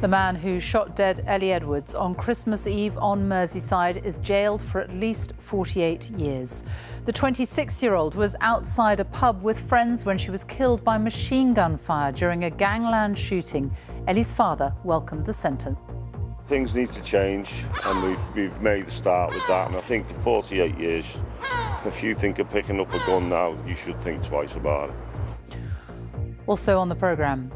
The man who shot dead Ellie Edwards on Christmas Eve on Merseyside is jailed for at least 48 years. The 26-year-old was outside a pub with friends when she was killed by machine gun fire during a gangland shooting. Ellie's father welcomed the sentence. Things need to change, and we've made a start with that. And I think for 48 years, if you think of picking up a gun now, you should think twice about it. Also on the programme,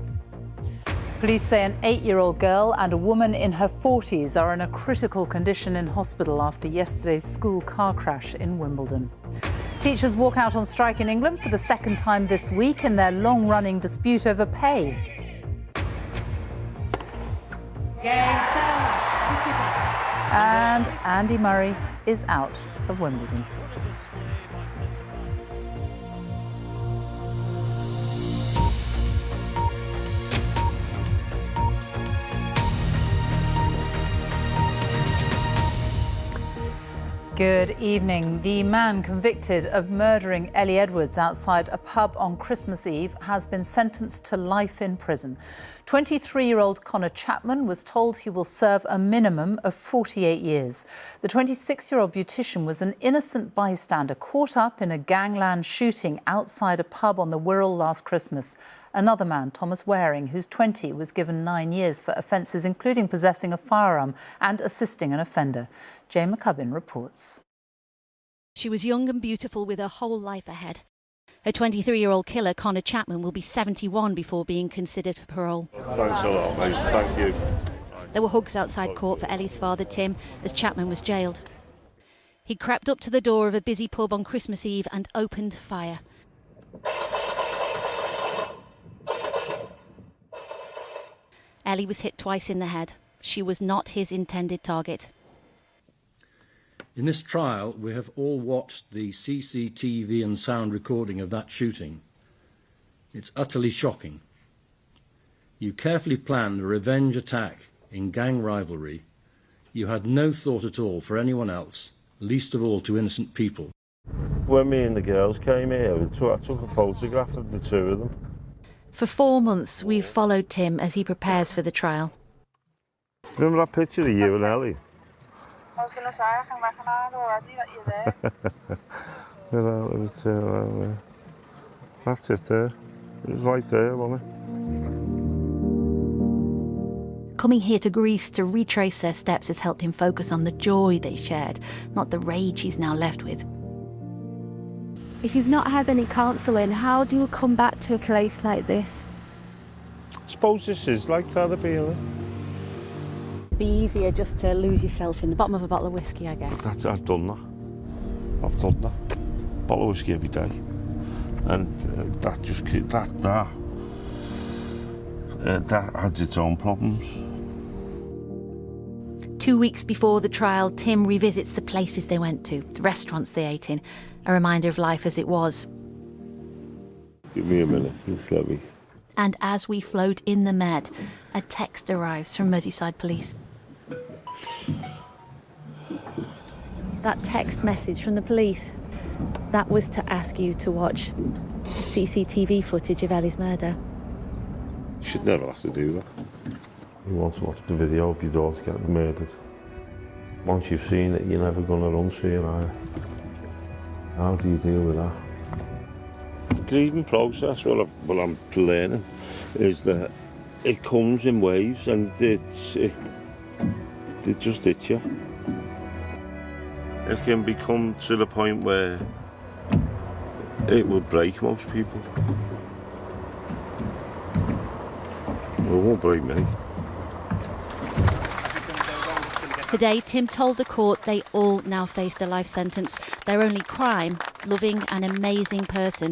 police say an 8-year-old girl and a woman in her 40s are in a critical condition in hospital after yesterday's school car crash in Wimbledon. Teachers walk out on strike in England for the second time this week in their long-running dispute over pay. And Andy Murray is out of Wimbledon. Good evening. The man convicted of murdering Ellie Edwards outside a pub on Christmas Eve has been sentenced to life in prison. 23-year-old Connor Chapman was told he will serve a minimum of 48 years. The 26-year-old beautician was an innocent bystander caught up in a gangland shooting outside a pub on the Wirral last Christmas. Another man, Thomas Waring, who's 20, was given 9 years for offences including possessing a firearm and assisting an offender. Jane McCubbin reports. She was young and beautiful with her whole life ahead. Her 23-year-old killer, Connor Chapman, will be 71 before being considered for parole. Thanks a lot, mate. Thank you. There were hugs outside court for Ellie's father, Tim, as Chapman was jailed. He crept up to the door of a busy pub on Christmas Eve and opened fire. Ellie was hit twice in the head. She was not his intended target. In this trial, we have all watched the CCTV and sound recording of that shooting. It's utterly shocking. You carefully planned a revenge attack in gang rivalry. You had no thought at all for anyone else, least of all to innocent people. When me and the girls came here, I took a photograph of the two of them. For 4 months, we've followed Tim as he prepares for the trial. Remember that picture of you and Ellie? I was going to say, I can recognise already that you're there. That's it there. It was right there, wasn't it? Coming here to Greece to retrace their steps has helped him focus on the joy they shared, not the rage he's now left with. If you've not had any counselling, how do you come back to a place like this? I suppose this is like therapy, isn't it? It'd be easier just to lose yourself in the bottom of a bottle of whiskey, I guess. I've done that. I've done that. Bottle of whiskey every day. And that had its own problems. 2 weeks before the trial, Tim revisits the places they went to, the restaurants they ate in, a reminder of life as it was. Give me a minute, just let me. And as we float in the Med, a text arrives from Merseyside Police. That text message from the police, that was to ask you to watch CCTV footage of Ellie's murder. You should never have to do that. You want to watch the video of your daughter getting murdered. Once you've seen it, you're never going to unsee it, are you? How do you deal with that? The grieving process, what I'm learning, is that it comes in waves and it just hits you. It can become to the point where it would break most people. It won't break me. Today, Tim told the court they all now faced a life sentence. Their only crime, loving an amazing person.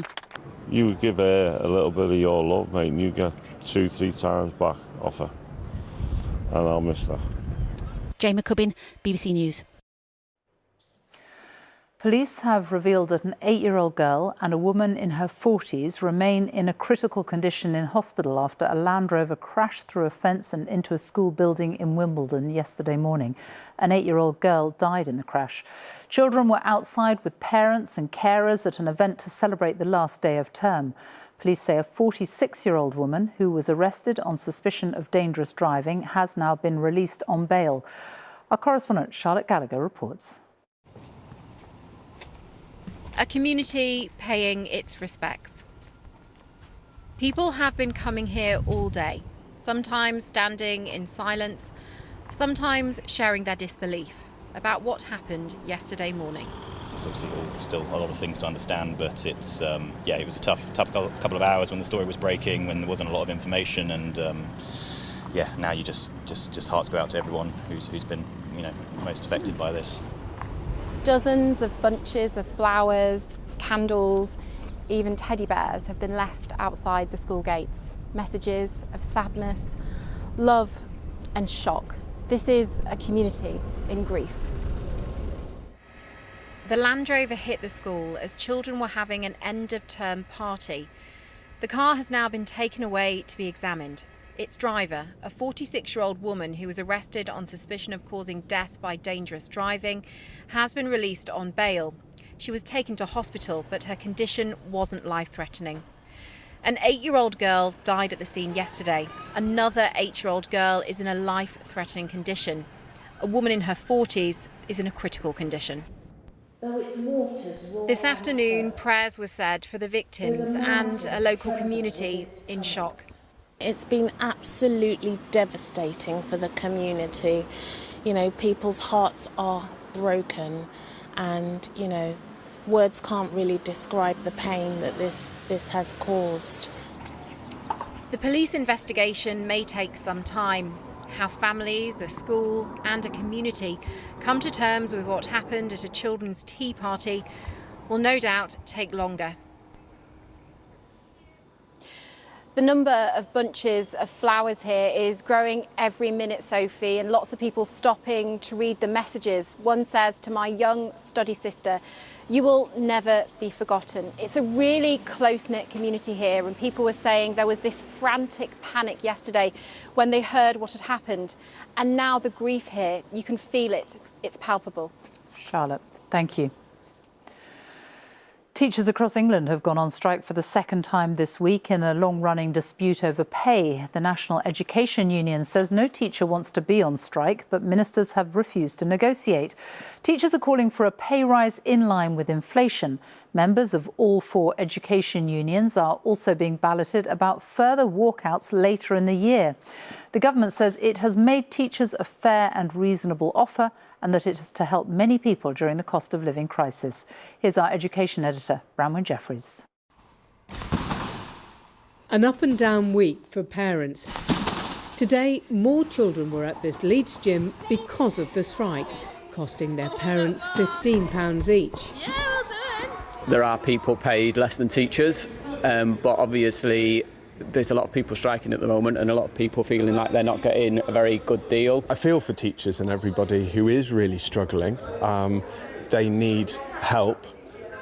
You would give her a little bit of your love, mate, and you get 2-3 times back off her. And I'll miss that. Jane McCubbin, BBC News. Police have revealed that an 8-year-old girl and a woman in her 40s remain in a critical condition in hospital after a Land Rover crashed through a fence and into a school building in Wimbledon yesterday morning. An 8-year-old girl died in the crash. Children were outside with parents and carers at an event to celebrate the last day of term. Police say a 46-year-old woman who was arrested on suspicion of dangerous driving has now been released on bail. Our correspondent Charlotte Gallagher reports. A community paying its respects. People have been coming here all day, sometimes standing in silence, sometimes sharing their disbelief about what happened yesterday morning. It's obviously still a lot of things to understand, but it's it was a tough couple of hours when the story was breaking, when there wasn't a lot of information, and now you just hearts go out to everyone who's been most affected by this. Dozens of bunches of flowers, candles, even teddy bears have been left outside the school gates. Messages of sadness, love and shock. This is a community in grief. The Land Rover hit the school as children were having an end-of-term party. The car has now been taken away to be examined. Its driver, a 46-year-old woman who was arrested on suspicion of causing death by dangerous driving, has been released on bail. She was taken to hospital, but her condition wasn't life-threatening. An 8-year-old girl died at the scene yesterday. Another 8-year-old girl is in a life-threatening condition. A woman in her 40s is in a critical condition. This afternoon, prayers were said for the victims and a local community in shock. It's been absolutely devastating for the community. People's hearts are broken, and, words can't really describe the pain that this has caused. The police investigation may take some time. How families, a school and a community come to terms with what happened at a children's tea party will no doubt take longer. The number of bunches of flowers here is growing every minute, Sophie, and lots of people stopping to read the messages. One says, "To my young study sister, you will never be forgotten." It's a really close-knit community here, and people were saying there was this frantic panic yesterday when they heard what had happened. And now the grief here, you can feel it. It's palpable. Charlotte, thank you. Teachers across England have gone on strike for the second time this week in a long-running dispute over pay. The National Education Union says no teacher wants to be on strike, but ministers have refused to negotiate. Teachers are calling for a pay rise in line with inflation. Members of all 4 education unions are also being balloted about further walkouts later in the year. The government says it has made teachers a fair and reasonable offer and that it is to help many people during the cost of living crisis. Here's our education editor, Bramwyn Jeffries. An up and down week for parents. Today, more children were at this Leeds gym because of the strike, costing their parents £15 each. There are people paid less than teachers, but obviously there's a lot of people striking at the moment and a lot of people feeling like they're not getting a very good deal. I feel for teachers and everybody who is really struggling. They need help,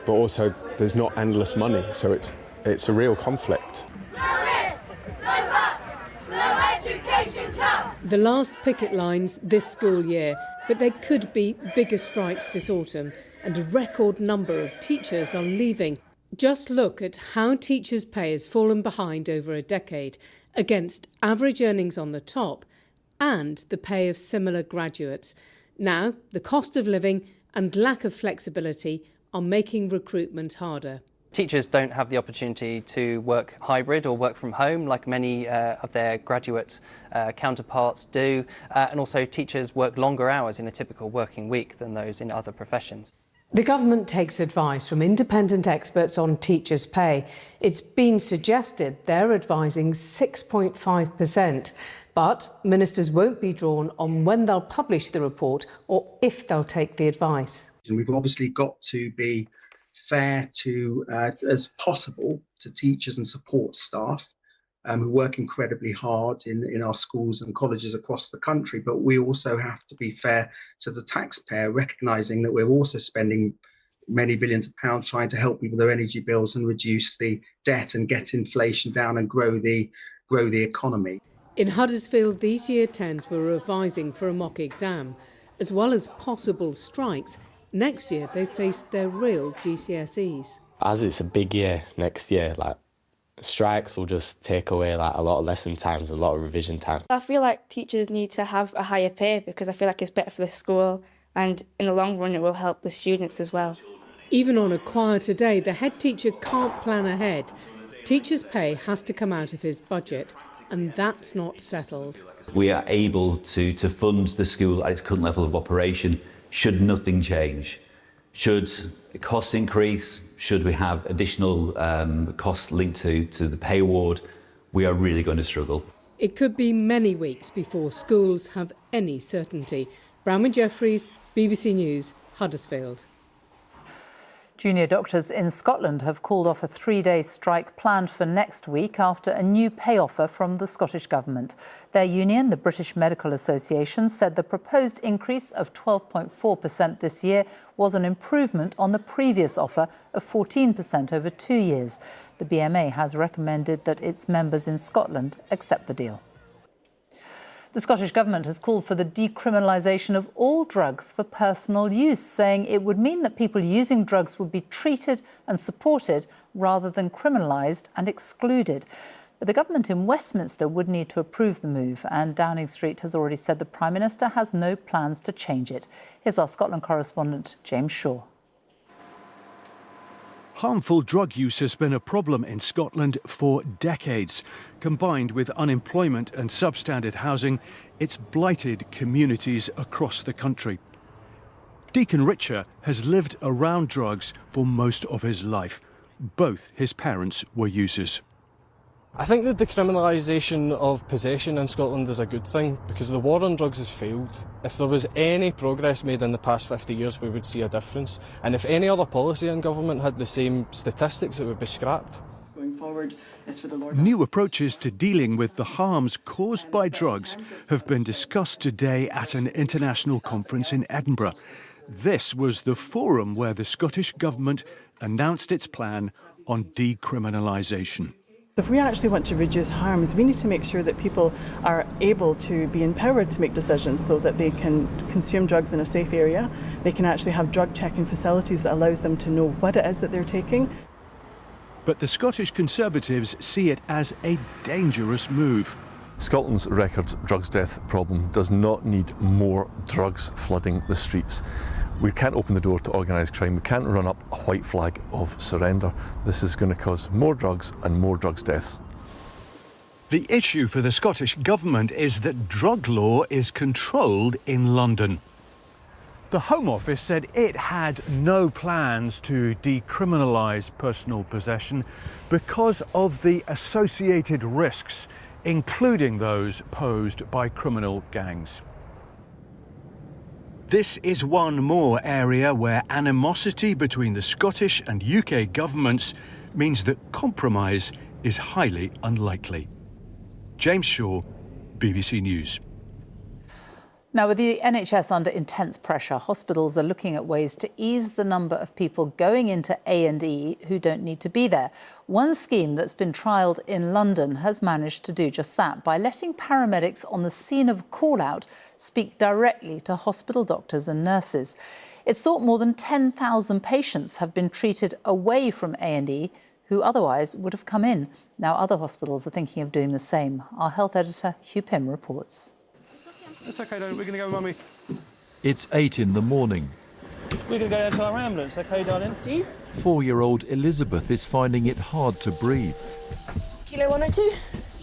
but also there's not endless money, so it's a real conflict. The last picket lines this school year, but there could be bigger strikes this autumn, and a record number of teachers are leaving. Just look at how teachers' pay has fallen behind over a decade against average earnings on the top and the pay of similar graduates. Now, the cost of living and lack of flexibility are making recruitment harder. Teachers don't have the opportunity to work hybrid or work from home like many of their graduate counterparts do, and also teachers work longer hours in a typical working week than those in other professions. The government takes advice from independent experts on teachers' pay. It's been suggested they're advising 6.5%, but ministers won't be drawn on when they'll publish the report or if they'll take the advice. And we've obviously got to be fair to, as possible, to teachers and support staff who work incredibly hard in our schools and colleges across the country. But we also have to be fair to the taxpayer, recognising that we're also spending many billions of pounds trying to help people with their energy bills and reduce the debt and get inflation down and grow the economy. In Huddersfield, these Year 10s were revising for a mock exam. As well as possible strikes, next year they faced their real GCSEs. As it's a big year next year, like, strikes will just take away like a lot of lesson times, a lot of revision time. I feel like teachers need to have a higher pay because I feel like it's better for the school, and in the long run it will help the students as well. Even on a quieter day, the head teacher can't plan ahead. Teachers' pay has to come out of his budget, and that's not settled. We are able to fund the school at its current level of operation should nothing change. Should costs increase, should we have additional costs linked to the pay award, we are really going to struggle. It could be many weeks before schools have any certainty. Bramwyn Jeffries, BBC News, Huddersfield. Junior doctors in Scotland have called off a 3-day strike planned for next week after a new pay offer from the Scottish Government. Their union, the British Medical Association, said the proposed increase of 12.4% this year was an improvement on the previous offer of 14% over 2 years. The BMA has recommended that its members in Scotland accept the deal. The Scottish Government has called for the decriminalisation of all drugs for personal use, saying it would mean that people using drugs would be treated and supported rather than criminalised and excluded. But the government in Westminster would need to approve the move, and Downing Street has already said the Prime Minister has no plans to change it. Here's our Scotland correspondent, James Shaw. Harmful drug use has been a problem in Scotland for decades. Combined with unemployment and substandard housing, it's blighted communities across the country. Deacon Richer has lived around drugs for most of his life. Both his parents were users. I think the decriminalisation of possession in Scotland is a good thing because the war on drugs has failed. If there was any progress made in the past 50 years, we would see a difference. And if any other policy in government had the same statistics, it would be scrapped. Going forward is for the Lord. New approaches to dealing with the harms caused by drugs have been discussed today at an international conference in Edinburgh. This was the forum where the Scottish Government announced its plan on decriminalisation. If we actually want to reduce harms, we need to make sure that people are able to be empowered to make decisions so that they can consume drugs in a safe area. They can actually have drug checking facilities that allows them to know what it is that they're taking. But the Scottish Conservatives see it as a dangerous move. Scotland's record drugs death problem does not need more drugs flooding the streets. We can't open the door to organised crime. We can't run up a white flag of surrender. This is going to cause more drugs and more drugs deaths. The issue for the Scottish Government is that drug law is controlled in London. The Home Office said it had no plans to decriminalise personal possession because of the associated risks, including those posed by criminal gangs. This is one more area where animosity between the Scottish and UK governments means that compromise is highly unlikely. James Shaw, BBC News. Now, with the NHS under intense pressure, hospitals are looking at ways to ease the number of people going into A&E who don't need to be there. One scheme that's been trialled in London has managed to do just that by letting paramedics on the scene of a call-out speak directly to hospital doctors and nurses. It's thought more than 10,000 patients have been treated away from A&E who otherwise would have come in. Now, other hospitals are thinking of doing the same. Our health editor, Hugh Pym, reports. It's OK, darling. We're going to go, Mummy. It's 8 in the morning. We're going to go down to our ambulance, OK, darling? 4-year-old Elizabeth is finding it hard to breathe. Kilo 102.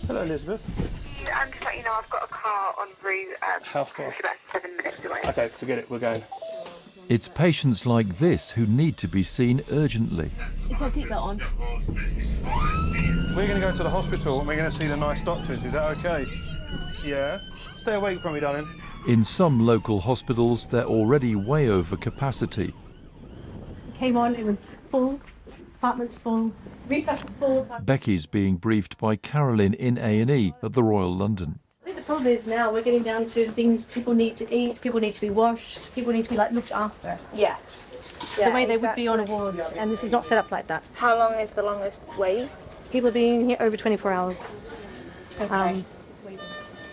Hello, Elizabeth. I'm just letting you know I've got a car en route. How far? It's about 7 minutes away. OK, forget it. We're going. It's patients like this who need to be seen urgently. Is my seatbelt on? We're going to go to the hospital and we're going to see the nice doctors. Is that OK? Yeah. Stay awake from me, darling. In some local hospitals, they're already way over capacity. Came on, it was full, apartment's full, recess is full. Becky's being briefed by Carolyn in A&E at the Royal London. I think the Holidays now, we're getting down to things people need to eat, people need to be washed, people need to be like looked after. Yeah. The way they would be on a ward, and this is not set up like that. How long is the longest wait? People are being here over 24 hours. Okay.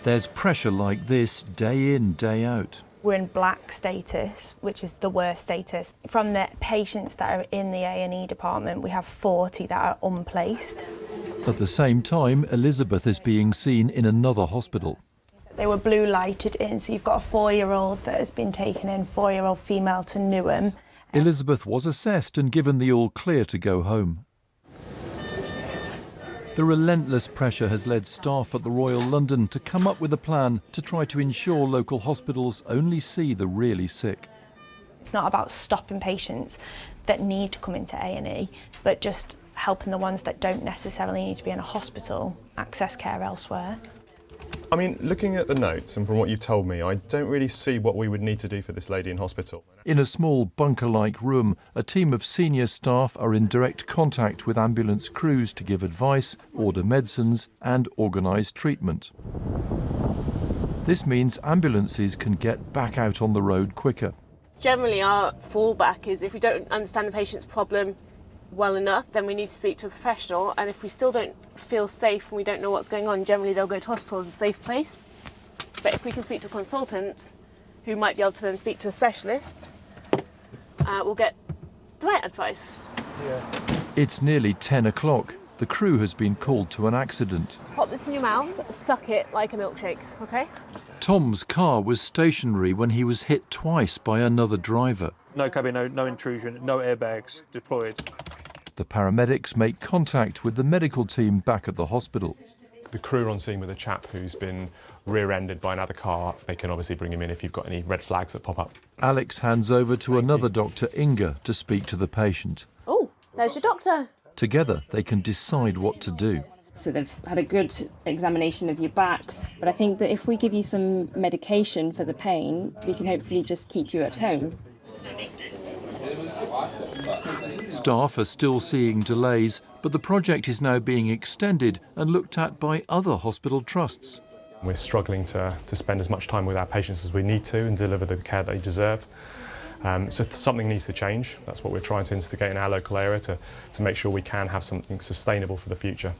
There's pressure like this day in, day out. We're in black status, which is the worst status. From the patients that are in the A&E department, we have 40 that are unplaced. At the same time, Elizabeth is being seen in another hospital. They were blue lighted in, so you've got a 4-year-old that has been taken in, 4-year-old female to Newham. Elizabeth was assessed and given the all clear to go home. The relentless pressure has led staff at the Royal London to come up with a plan to try to ensure local hospitals only see the really sick. It's not about stopping patients that need to come into A&E, but just helping the ones that don't necessarily need to be in a hospital access care elsewhere. I mean, looking at the notes and from what you've told me, I don't really see what we would need to do for this lady in hospital. In a small bunker-like room, a team of senior staff are in direct contact with ambulance crews to give advice, order medicines and organise treatment. This means ambulances can get back out on the road quicker. Generally, our fallback is if we don't understand the patient's problem well enough, then we need to speak to a professional, and if we still don't feel safe and we don't know what's going on, generally they'll go to hospital as a safe place. But if we can speak to a consultant who might be able to then speak to a specialist, we'll get the right advice. It's nearly 10 o'clock. The crew has been called to an accident. Pop this in your mouth, suck it like a milkshake, okay? Tom's car was stationary when he was hit twice by another driver. No cabin, no intrusion, no airbags deployed. The paramedics make contact with the medical team back at the hospital. The crew are on scene with a chap who's been rear-ended by another car. They can obviously bring him in if you've got any red flags that pop up. Alex hands over to another doctor, Inga, to speak to the patient. Oh, there's your doctor. Together, they can decide what to do. So they've had a good examination of your back, but I think that if we give you some medication for the pain, we can hopefully just keep you at home. Staff are still seeing delays, but the project is now being extended and looked at by other hospital trusts. We're struggling to spend as much time with our patients as we need to and deliver the care they deserve. So something needs to change. That's what we're trying to instigate in our local area to make sure we can have something sustainable for the future.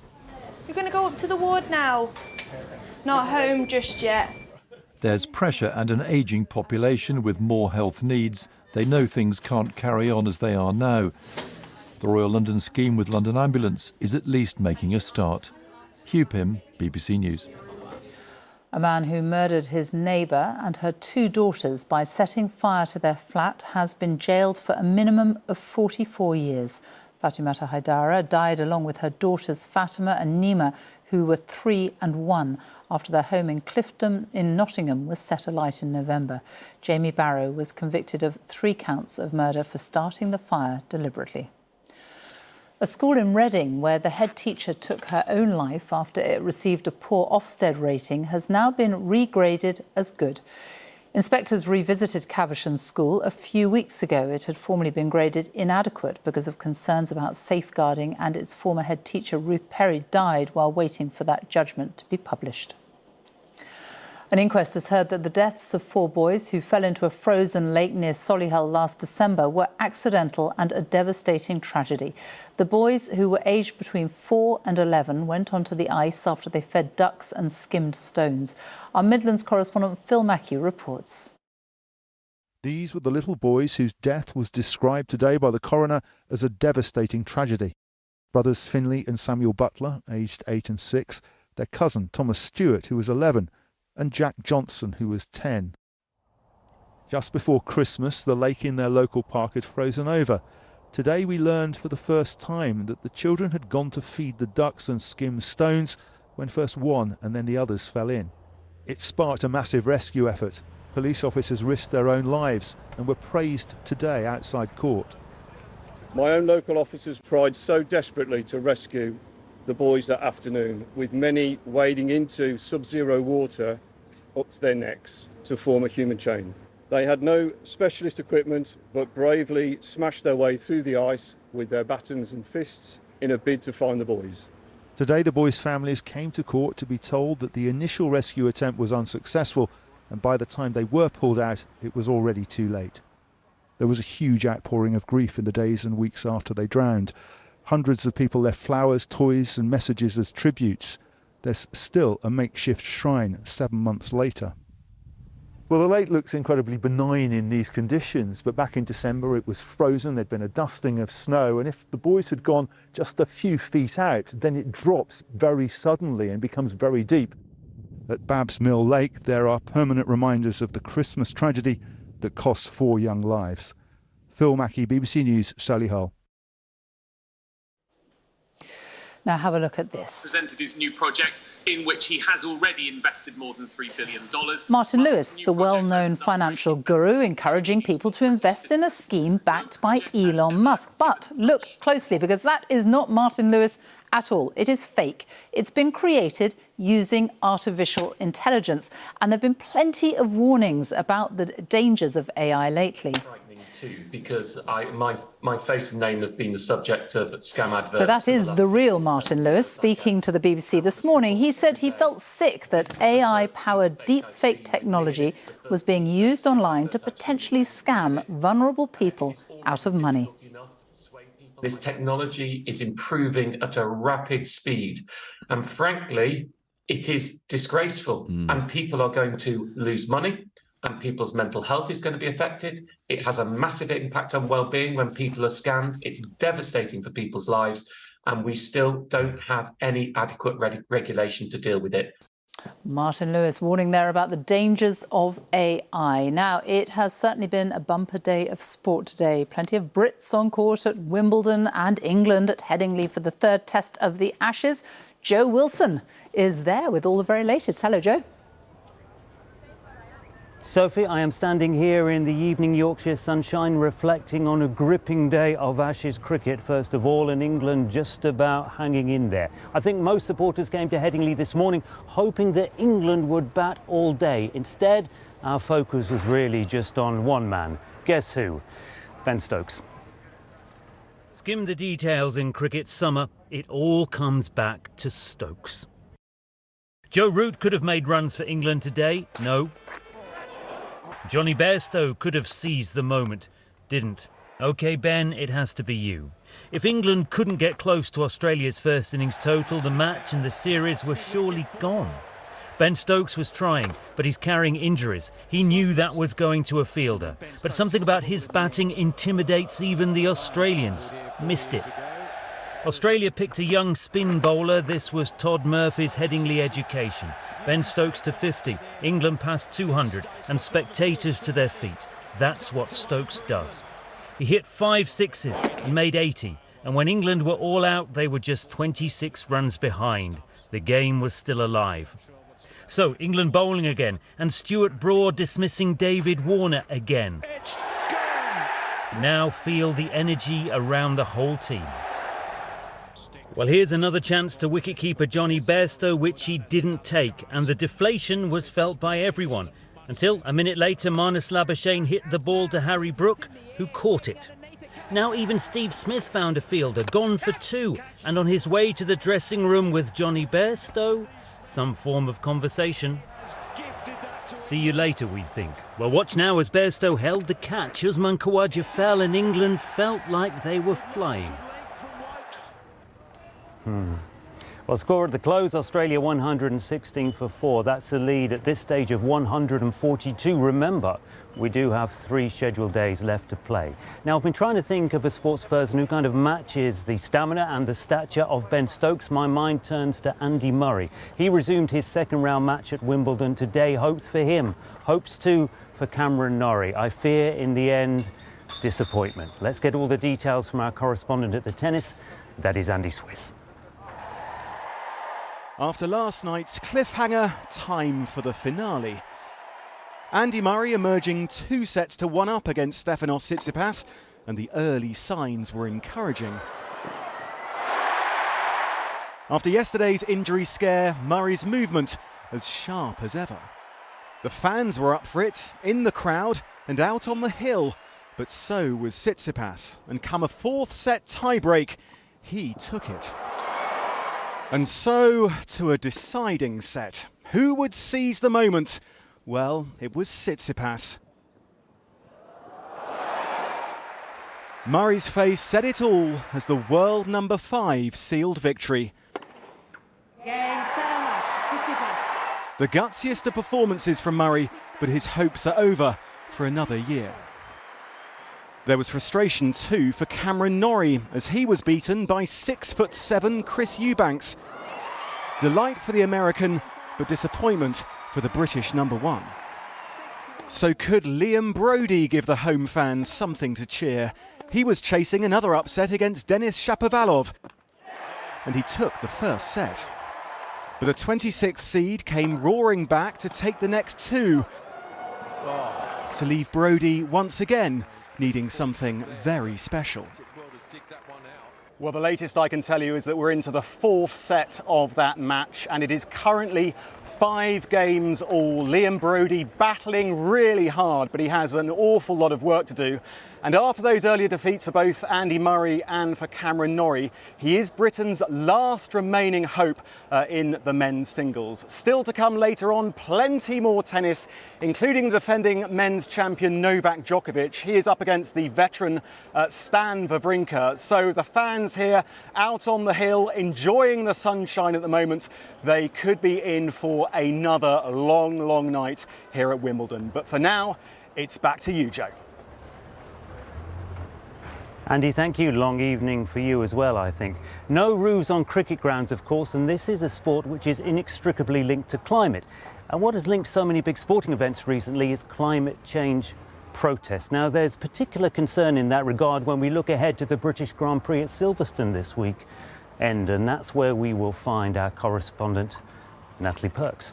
You're going to go up to the ward now. Not home just yet. There's pressure and an ageing population with more health needs. They know things can't carry on as they are now. The Royal London scheme with London Ambulance is at least making a start. Hugh Pym, BBC News. A man who murdered his neighbour and her 2 daughters by setting fire to their flat has been jailed for a minimum of 44 years. Fatimata Haidara died along with her daughters Fatima and Nima, who were 3 and 1, after their home in Clifton in Nottingham was set alight in November. Jamie Barrow was convicted of 3 counts of murder for starting the fire deliberately. A school in Reading, where the head teacher took her own life after it received a poor Ofsted rating, has now been regraded as good. Inspectors revisited Caversham School a few weeks ago. It had formerly been graded inadequate because of concerns about safeguarding, and its former head teacher, Ruth Perry, died while waiting for that judgment to be published. An inquest has heard that the deaths of 4 boys who fell into a frozen lake near Solihull last December were accidental and a devastating tragedy. The boys, who were aged between 4 and 11, went onto the ice after they fed ducks and skimmed stones. Our Midlands correspondent Phil Mackey reports. These were the little boys whose death was described today by the coroner as a devastating tragedy. Brothers Finlay and Samuel Butler, aged 8 and 6, their cousin Thomas Stewart, who was 11, and Jack Johnson, who was 10. Just before Christmas, the lake in their local park had frozen over. Today we learned for the first time that the children had gone to feed the ducks and skim stones when first one and then the others fell in. It sparked a massive rescue effort. Police officers risked their own lives and were praised today outside court. My own local officers tried so desperately to rescue the boys that afternoon, with many wading into sub-zero water up to their necks to form a human chain. They had no specialist equipment, but bravely smashed their way through the ice with their batons and fists in a bid to find the boys. Today, the boys' families came to court to be told that the initial rescue attempt was unsuccessful, and by the time they were pulled out, it was already too late. There was a huge outpouring of grief in the days and weeks after they drowned. Hundreds of people left flowers, toys and messages as tributes. There's still a makeshift shrine 7 months later. Well, the lake looks incredibly benign in these conditions, but back in December it was frozen, there'd been a dusting of snow, and if the boys had gone just a few feet out, then it drops very suddenly and becomes very deep. At Babs Mill Lake, there are permanent reminders of the Christmas tragedy that cost 4 young lives. Phil Mackey, BBC News, Solihull. Now have a look at this. Presented his new project, in which he has already invested more than $3 billion. Martin Lewis, the well-known financial guru, encouraging people to invest in a scheme backed by Elon Musk. But look closely, because that is not Martin Lewis at all. It is fake. It's been created using artificial intelligence. And there have been plenty of warnings about the dangers of AI lately. Too, because my face and name have been the subject of scam adverts. So that is the real Martin Lewis speaking to the BBC this morning. He said he felt sick that AI-powered deepfake technology was being used online to potentially scam vulnerable people out of money. This technology is improving at a rapid speed, and frankly, it is disgraceful, and people are going to lose money. And people's mental health is going to be affected. It has a massive impact on well-being when people are scammed. It's devastating for people's lives, and we still don't have any adequate regulation to deal with it. Martin Lewis warning there about the dangers of AI. Now, it has certainly been a bumper day of sport today. Plenty of Brits on court at Wimbledon and England at Headingley for the 3rd test of the Ashes. Joe Wilson is there with all the very latest. Hello, Joe. Sophie, I am standing here in the evening Yorkshire sunshine, reflecting on a gripping day of Ashes cricket. First of all, in England just about hanging in there. I think most supporters came to Headingley this morning hoping that England would bat all day. Instead, our focus was really just on one man. Guess who? Ben Stokes. Skim the details in cricket summer. It all comes back to Stokes. Joe Root could have made runs for England today. No. Johnny Bairstow could have seized the moment. Didn't. OK, Ben, it has to be you. If England couldn't get close to Australia's first innings total, the match and the series were surely gone. Ben Stokes was trying, but he's carrying injuries. He knew that was going to a fielder. But something about his batting intimidates even the Australians. Missed it. Australia picked a young spin bowler. This was Todd Murphy's Headingley education. Ben Stokes to 50, England past 200, and spectators to their feet. That's what Stokes does. He hit 5 sixes and made 80, and when England were all out, they were just 26 runs behind. The game was still alive. So, England bowling again, and Stuart Broad dismissing David Warner again. Now feel the energy around the whole team. Well, here's another chance to wicketkeeper Johnny Bairstow, which he didn't take, and the deflation was felt by everyone. Until a minute later, Marnus Labuschagne hit the ball to Harry Brook, who caught it. Now even Steve Smith found a fielder, gone for 2, and on his way to the dressing room with Johnny Bairstow, some form of conversation. See you later, we think. Well, watch now as Bairstow held the catch. Usman Khawaja fell and England felt like they were flying. Well, score at the close, Australia 116 for 4. That's a lead at this stage of 142. Remember, we do have 3 scheduled days left to play. Now, I've been trying to think of a sports person who kind of matches the stamina and the stature of Ben Stokes. My mind turns to Andy Murray. He resumed his 2nd round match at Wimbledon today. Hopes for him, hopes too for Cameron Norrie. I fear in the end, disappointment. Let's get all the details from our correspondent at the tennis. That is Andy Swiss. After last night's cliffhanger, time for the finale. Andy Murray emerging 2 sets to 1 up against Stefanos Tsitsipas, and the early signs were encouraging. After yesterday's injury scare, Murray's movement as sharp as ever. The fans were up for it, in the crowd and out on the hill, but so was Tsitsipas, and come a 4th set tiebreak, he took it. And so to a deciding set. Who would seize the moment? Well, it was Tsitsipas. Murray's face said it all as the world number 5 sealed victory. The gutsiest of performances from Murray, but his hopes are over for another year. There was frustration too for Cameron Norrie as he was beaten by 6'7" Chris Eubanks. Delight for the American, but disappointment for the British number 1. So could Liam Brodie give the home fans something to cheer? He was chasing another upset against Denis Shapovalov, and he took the first set. But a 26th seed came roaring back to take the next 2, to leave Brodie once again needing something very special. Well, the latest I can tell you is that we're into the 4th set of that match, and it is currently 5 games all. Liam Brodie battling really hard, but he has an awful lot of work to do. And after those earlier defeats for both Andy Murray and for Cameron Norrie, he is Britain's last remaining hope in the men's singles. Still to come later on, plenty more tennis, including the defending men's champion Novak Djokovic. He is up against the veteran Stan Wawrinka. So the fans here out on the hill, enjoying the sunshine at the moment. They could be in for another long, long night here at Wimbledon. But for now, it's back to you, Joe. Andy, thank you. Long evening for you as well, I think. No roofs on cricket grounds, of course, and this is a sport which is inextricably linked to climate. And what has linked so many big sporting events recently is climate change protest. Now, there's particular concern in that regard when we look ahead to the British Grand Prix at Silverstone this week, and that's where we will find our correspondent, Natalie Perks.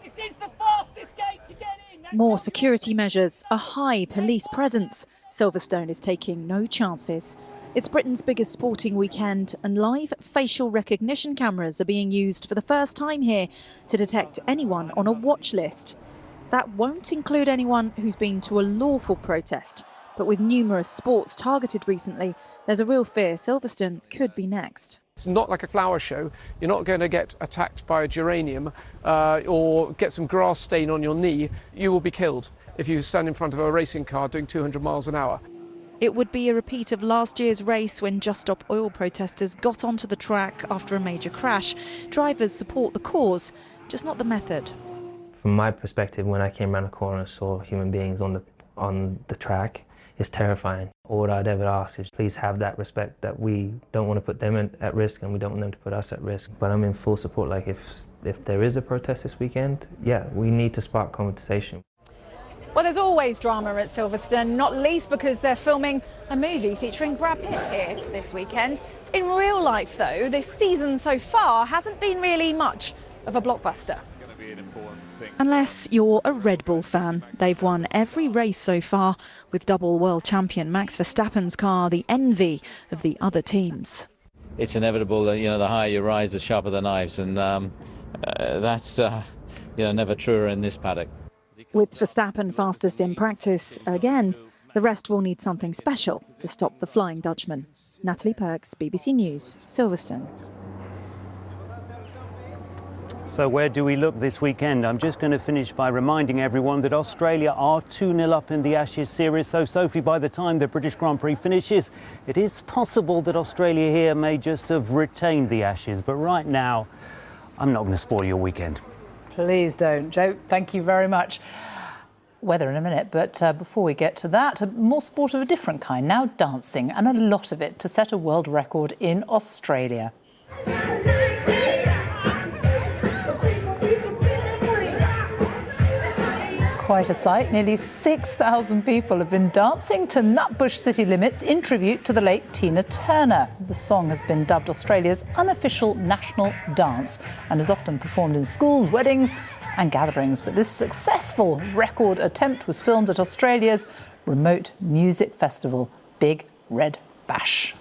This is the fastest gate to get in. More security measures, a high police presence. Silverstone is taking no chances. It's Britain's biggest sporting weekend, and live facial recognition cameras are being used for the first time here to detect anyone on a watch list. That won't include anyone who's been to a lawful protest, but with numerous sports targeted recently, there's a real fear Silverstone could be next. It's not like a flower show. You're not going to get attacked by a geranium or get some grass stain on your knee. You will be killed if you stand in front of a racing car doing 200 miles an hour. It would be a repeat of last year's race when Just Stop Oil protesters got onto the track after a major crash. Drivers support the cause, just not the method. From my perspective, when I came around the corner and saw human beings on the track, it's terrifying. All I'd ever ask is please have that respect that we don't want to put them at risk and we don't want them to put us at risk. But I'm in full support. Like if there is a protest this weekend, yeah, we need to spark conversation. Well, there's always drama at Silverstone, not least because they're filming a movie featuring Brad Pitt here this weekend. In real life, though, this season so far hasn't been really much of a blockbuster. Unless you're a Red Bull fan. They've won every race so far, with double world champion Max Verstappen's car the envy of the other teams. It's inevitable that, the higher you rise, the sharper the knives, and that's, never truer in this paddock. With Verstappen fastest in practice again, the rest will need something special to stop the Flying Dutchman. Natalie Perks, BBC News, Silverstone. So where do we look this weekend? I'm just going to finish by reminding everyone that Australia are 2-0 up in the Ashes series. So, Sophie, by the time the British Grand Prix finishes, it is possible that Australia here may just have retained the Ashes. But right now, I'm not going to spoil your weekend. Please don't, Joe. Thank you very much. Weather in a minute, but before we get to that, more sport of a different kind, now dancing, and a lot of it to set a world record in Australia. Quite a sight. Nearly 6,000 people have been dancing to Nutbush City Limits in tribute to the late Tina Turner. The song has been dubbed Australia's unofficial national dance and is often performed in schools, weddings and gatherings. But this successful record attempt was filmed at Australia's remote music festival, Big Red Bash.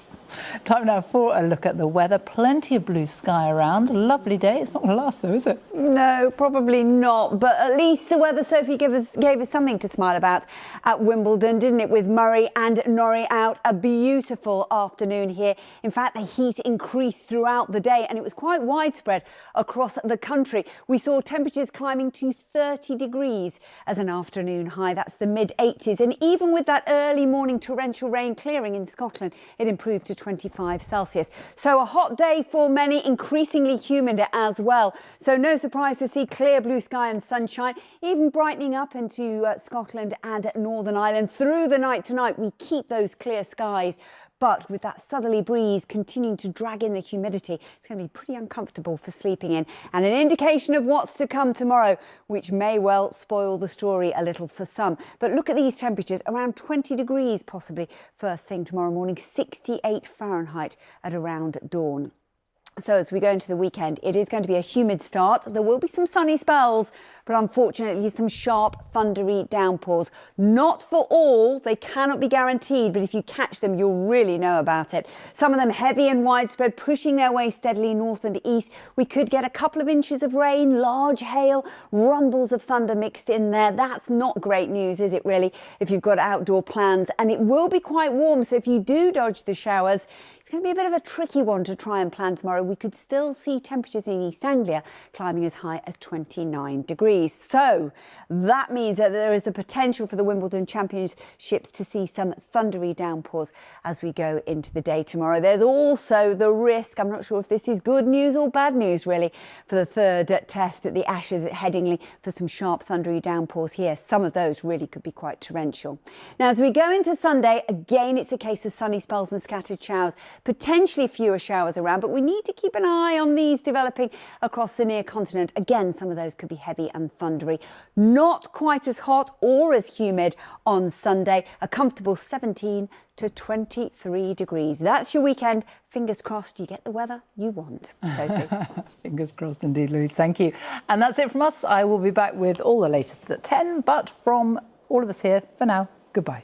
Time now for a look at the weather. Plenty of blue sky around. A lovely day. It's not going to last though, is it? No, probably not. But at least the weather, Sophie, gave us something to smile about at Wimbledon, didn't it? With Murray and Norrie out. A beautiful afternoon here. In fact, the heat increased throughout the day and it was quite widespread across the country. We saw temperatures climbing to 30 degrees as an afternoon high. That's the mid-80s. And even with that early morning torrential rain clearing in Scotland, it improved to 25 Celsius. So a hot day for many, increasingly humid as well. So no surprise to see clear blue sky and sunshine, even brightening up into Scotland and Northern Ireland. Through the night tonight, we keep those clear skies. But with that southerly breeze continuing to drag in the humidity, it's going to be pretty uncomfortable for sleeping in. And an indication of what's to come tomorrow, which may well spoil the story a little for some. But look at these temperatures, around 20 degrees possibly first thing tomorrow morning, 68 Fahrenheit at around dawn. So as we go into the weekend, it is going to be a humid start. There will be some sunny spells, but unfortunately some sharp, thundery downpours. Not for all, they cannot be guaranteed, but if you catch them, you'll really know about it. Some of them heavy and widespread, pushing their way steadily north and east. We could get a couple of inches of rain, large hail, rumbles of thunder mixed in there. That's not great news, is it really, if you've got outdoor plans? And it will be quite warm, so if you do dodge the showers, it's going to be a bit of a tricky one to try and plan tomorrow. We could still see temperatures in East Anglia climbing as high as 29 degrees. So that means that there is the potential for the Wimbledon Championships to see some thundery downpours as we go into the day tomorrow. There's also the risk, I'm not sure if this is good news or bad news really, for the third test at the Ashes at Headingley for some sharp thundery downpours here. Some of those really could be quite torrential. Now as we go into Sunday, again it's a case of sunny spells and scattered showers. Potentially fewer showers around, but we need to keep an eye on these developing across the near continent. Again, some of those could be heavy and thundery. Not quite as hot or as humid on Sunday. A comfortable 17 to 23 degrees. That's your weekend. Fingers crossed you get the weather you want. Sophie. Fingers crossed indeed, Louise. Thank you. And that's it from us. I will be back with all the latest at 10, but from all of us here for now, goodbye.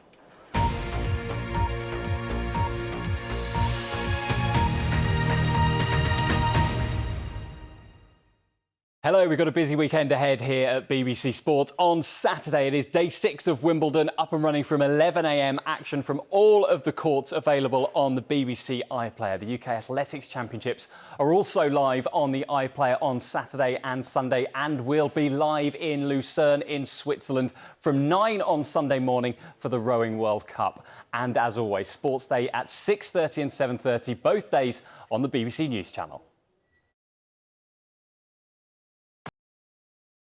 Hello, we've got a busy weekend ahead here at BBC Sport. On Saturday, it is day 6 of Wimbledon, up and running from 11 a.m. Action from all of the courts available on the BBC iPlayer. The UK Athletics Championships are also live on the iPlayer on Saturday and Sunday, and will be live in Lucerne in Switzerland from 9 on Sunday morning for the Rowing World Cup. And as always, Sports Day at 6:30 and 7:30, both days on the BBC News Channel.